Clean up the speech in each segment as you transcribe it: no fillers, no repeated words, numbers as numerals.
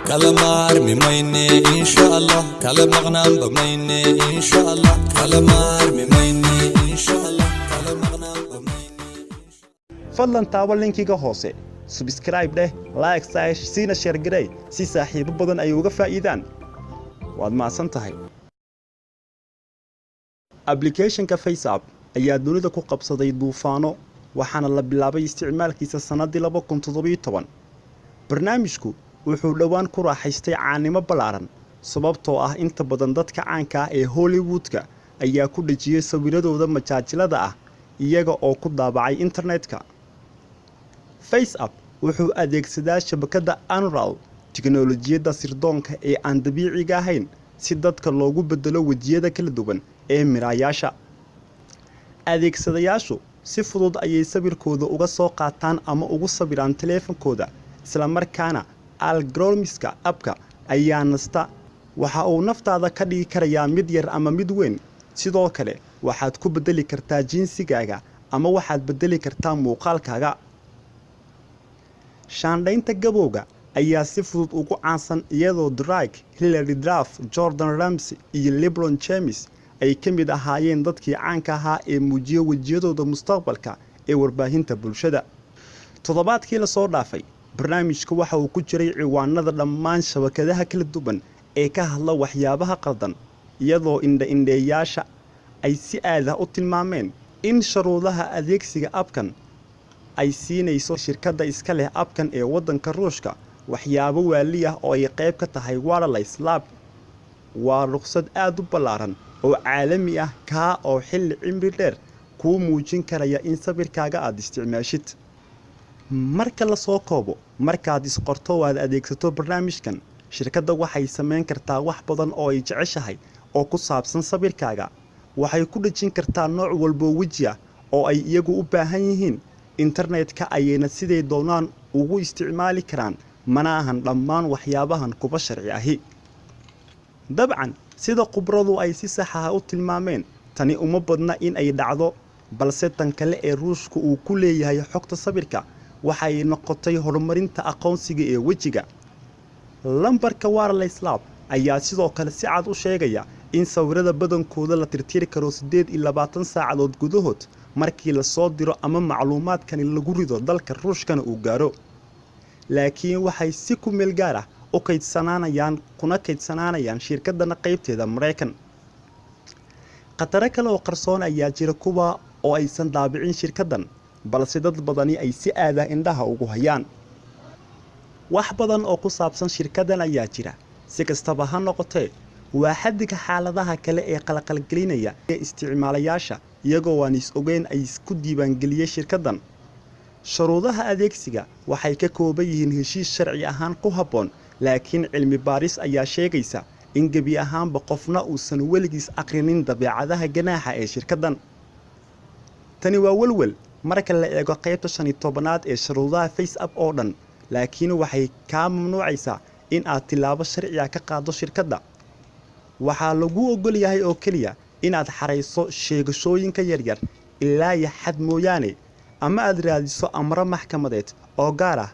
كلامار مميني إن شاء الله كلام مغنم بميني إن شاء الله كلامار مميني إن شاء الله كلام مغنم بميني fadlan taabo linkiga hoose subscribe leh like siina share garay si saaxiibo badan ay uga faa'iidaan waad maasan tahay applicationka FaceAapp ayaa dunida ku qabsaday duufaano waxaana la bilaabay isticmaalkiisa sanadii 2017 barnaamijku wuxuu dhawaan ku raaxaystay caanimo balaaran sababtoo ah inta badan dadka caanka ah ee Hollywoodka ayaa ku dhajiyay sawiradooda majaajilada ah iyaga oo ku daabacay internetka FaceAapp wuxuu adeegsadaa shabakada Unreal tiknoolajiyada sirdoonka ee aan dabiiciga ahayn si dadka loogu bedelo wajiyada kala duwan ee miraayasha adeegsadayaashu si fudud ayay sawirkooda uga soo qaataan ama ugu sawiraan taleefankooda isla markaana algorithmiska appka ayaa nasta waxa uu naftaada ka dhigi karayaa mid yar ama mid weyn sidoo kale waxaad ku bedeli kartaa jinsigaaga ama waxaad bedeli kartaa muuqaalkaaga shaandhaynta gabowga ayaa si fudud ugu caansan iyadoo Drake, Hilary Duff, Jordan Ramsey iyo LeBron James ay ka mid ahaayeen dadkii caanka ahaa ee muujiyay wajiyadooda mustaqbalka ee warbaahinta bulshada toddobaadkii la soo dhaafay barnaamijku waxa uu ku jiray ciwaanada dhammaan shabakadaha kala duwan ee ka hadla waxyaabaha qaldan iyadoo indha-indheeyaasha ay si aad ah u tilmaameen in shuruudaha adeegsiga appkan ay siinayso shirkadda iska leh appkan ee waddanka Ruushka waxyaabo waali ah oo ay qayb ka tahay wireless lab waa ruqsad aad u ballaaran oo caalami ah ka oo xilli cimri dheer ku muujin karaya in sawirkaaga aad isticmaashid marka la soo koobo markaad isqorto waad adeegsato barnaamijkan shirkadda waxay sameyn kartaa wax badan oo ay jeceshahay oo ku saabsan sawirkaaga waxay ku dhajin kartaa nooc walba wajiga oo ay iyagu u baahan yihiin internetka ayayna sidee doonaan ugu isticmaali karaan mana ahan dhammaan waxyaabahan kuba sharci ahi dabcan sida khibradu ay si sax ah u tilmaameen tani uma badna in ay dhacdo balse tan kale ee Ruushku uu ku leeyahay xogta sawirka waxay noqotay horumarinta aqoonsiga ee wajiga lambarka wireless lab ayaa sidoo kale si cad u sheegaya in sawirada badankooda la tirtiri karo 28 saacadood gudahood markii la soo diro ama macluumaadkan lagu rido dalka Ruushkana uu gaaro laakiin waxay si ku meel gaar ah u kaydsanayaan shirkadana qaybteeda Mareykan qatara kale oo qarsoon ayaa jira kuwa oo aysan daabicin shirkadan balse dad badani ay si aad ah indhaha ugu hayaan wax badan oo ku saabsan shirkadan ayaa jira si kastaba ha noqotee waa xaddiga xaaladaha kale ee qalqalgelinaya ee isticmaalayaasha iyagoo aan is ogeyn ay isku diiwaangeliyay shirkadan shuruudaha adeegsiga waxay ka kooban yihiin heshiis sharci ahaan ku habboon laakiin cilmi baaris ayaa sheegaysa in gabi ahaanba qofna uusan weligiis aqrinin dabeecadaha ganaaxa ee shirkadan tani waa walwal marka la eego qaybta 15aad ee shuruudaha FaceAapp oo dhan laakiin waxay ka mamnuucaysaa in aad tilaabo sharci ah ka qaado shirkadda waxaa lagu ogol yahay oo kaliya in aad xareyso sheegashooyinka yaryar ilaa iyo xad mooyaane ama aad raadiso amro maxkamadeed oo gaar ah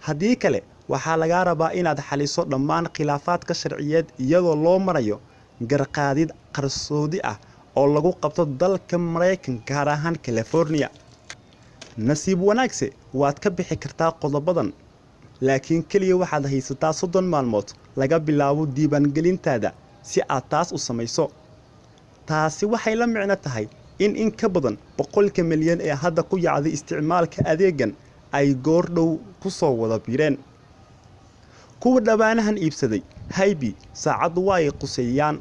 haddii kale waxaa laga rabaa inaad xaliso dhammaan khilaafaadka sharciyeed iyadoo loo marayo garqaadid qarsoodi ah oo lagu qabto dalka Mareykan gaar ahaan California nasiib wanaagsan waad ka bixi kartaa qodobadan laakiin kaliya waxaad haysataa 30 maalmood laga bilaabo diiwaangelintaada si aad taas u samayso taasi waxay la micno tahay in ka badan 100 milyan ee hadda ku yacday isticmaalka adeegan ay goor dhow ku soo wada biireen kuwa dhawaanahan iibsaday haybi saacadu way quseeyaan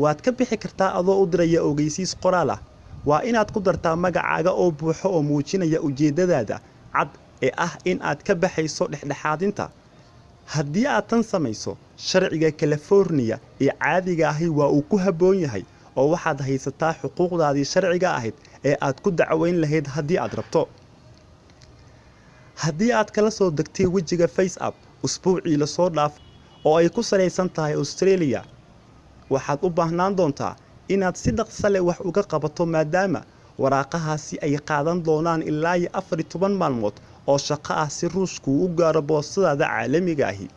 waad ka bixi kartaa adoo u diraya ogeysiis qoraal ah waa inaad ku dartaa magacaaga oo buuxo oo muujinaya ujeedadaada cad ee ah in aad ka baxayso dhexdhexaadinta haddii aad tan samayso sharciga California ee caadiga ahi waa uu ku habboon yahay oo waxaad haysataa xuquuqdaadii sharciga ahayd ee aad ku dacweyn lahayd haddii aad rabto haddii aad kala soo degtay wajiga FaceAapp usbuucii la soo dhaaf oo ay ku saleysan tahay Australia waxaad u baahnaan doontaa inaad si dhaqso leh wax uga qabato maadaama waraaqahaasi ay qaadan doonaan ilaa 14 maalmood oo shaqo ah si Ruushku u gaaro boostada caalamiga ahi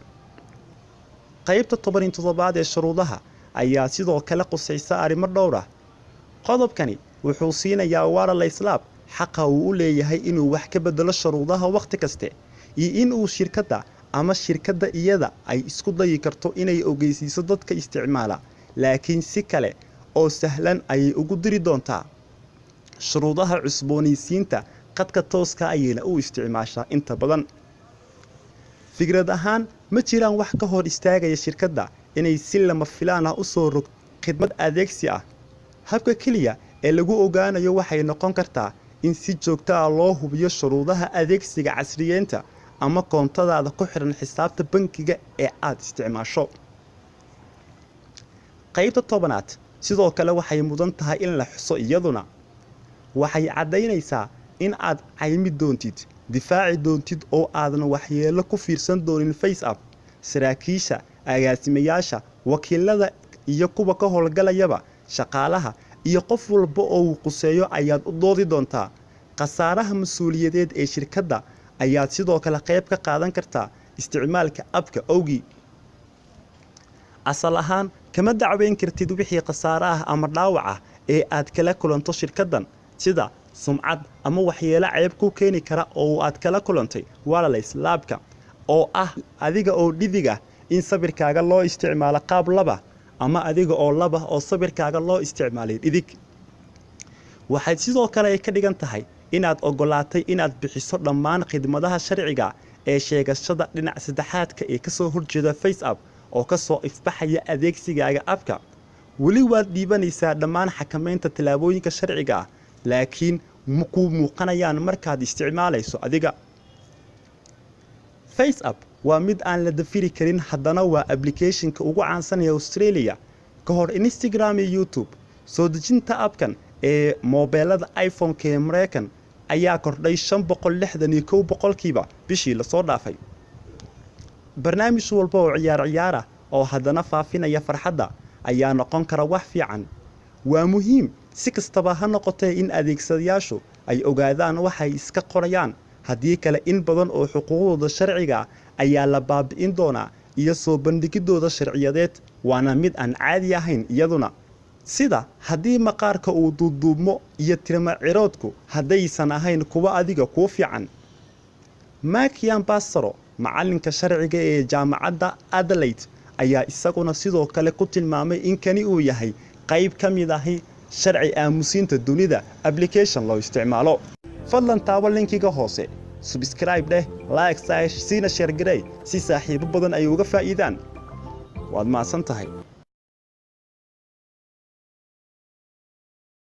qaybta 17 ee shuruudaha ayaa sidoo kale qusaysa arrimo dhowr ah. qodobkani wuxuu siinayaa waalala islaam xaqa uu u leeyahay inuu wax ka bedelo shuruudaha waqti kaste iyo in uu shirkadda ama shirkadda iyada ay isku dayi karto inay ogeysiiso dadka isticmaala, laakiin si kale oo sahlan ayay ugu diri doontaa. shuruudaha cusboonaysiinta qadka tooska ayayna u isticmaashaa inta badan. fikrad ahaan ma jiraan wax ka hor istaagaya shirkadda inay si lama filaan ah u soo rogto khidmad adeegsi ah. habka keliya ee lagu ogaanayo waxay noqon kartaa in si joogto ah loo hubiyo shuruudaha adeegsiga casriyeynta ama koontadaada ku xiran xisaabta bankiga ee aad isticmaasho. qaybta 10aad sidoo kale waxay mudan tahay in la xuso iyaduna. waxay caddaynaysaa in aad caymi doontid, difaaci doontid oo aadan waxyeello ku fiirsan doonin FaceAapp. saraakiisha, agaasimayaasha, wakiilada iyo kuwa ka howlgalayaba, shaqaalaha iyo qof walba oo uu quseeyo ayaad u doodi doontaa. khasaaraha mas'uuliyadeed ee shirkadda ayaad sidoo kale qayb ka qaadan kartaa isticmaalka abka awgii. asal ahaan kama dacweyn kartid wixii khasaare ah ama dhaawac ah ee aad kala kulanto shirkaddan, sida sumcad ama waxyeelo ceeb ku keeni kara oo aad kala kulantay waalala islaamka, oo ah adiga oo dhidig ah in sawirkaaga loo isticmaalo qaab laba, ama adiga oo laba oo sawirkaaga loo isticmaalay dhidig. waxay sidoo kale ka dhigan tahay inaad ogolaatay inaad bixiso dhammaan khidmadaha sharciga ee sheegashada dhinac saddexaadka ee kasoo horjeeda FaceAapp oo kasoo ifbaxaya adeegsigaaga abka. weli waad dhiibanaysaa dhammaan xakamaynta tallaabooyinka sharciga ah, laakiin ma ku muuqanayaan markaad isticmaalayso adiga. FaceAapp waa mid aan la dafiri karin, haddana waa applicationka ugu caansan ee Australia ka hor Instagram iyo YouTube. soo dejinta abkan ee moobeelada iPhone-ka ee Mareykan ayaa kordhay 561% bishii la soo dhaafay. barnaamij walba oo ciyaar ah oo haddana faafinaya farxadda ayaa noqon kara wax fiican. waa muhiim si kastaba ha noqotee in adeegsadayaashu ay ogaadaan waxay iska qorayaan, haddii kale in badan oo xuquuqdooda sharciga ayaa la baabi'in doonaa iyo soo bandhigidooda sharciyadeed, waana mid aan caadi ahayn iyaduna. sida haddii maqaarka uu duuduubmo iyo tirma ciroodku haddaysan ahayn kuwa adiga kuu fiican. Makian Basaro, macalinka sharciga ee jaamacadda Adelaide, ayaa isaguna sidoo kale ku tilmaamay in kani uu yahay qayb ka mid ah sharci aamusiinta dunida application loo isticmaalo. fadlan taabo linkiga hoose, subscribe dheh, like siina share garey si saaxiibo badan ay uga faa'iidaan. waad mahadsan tahay.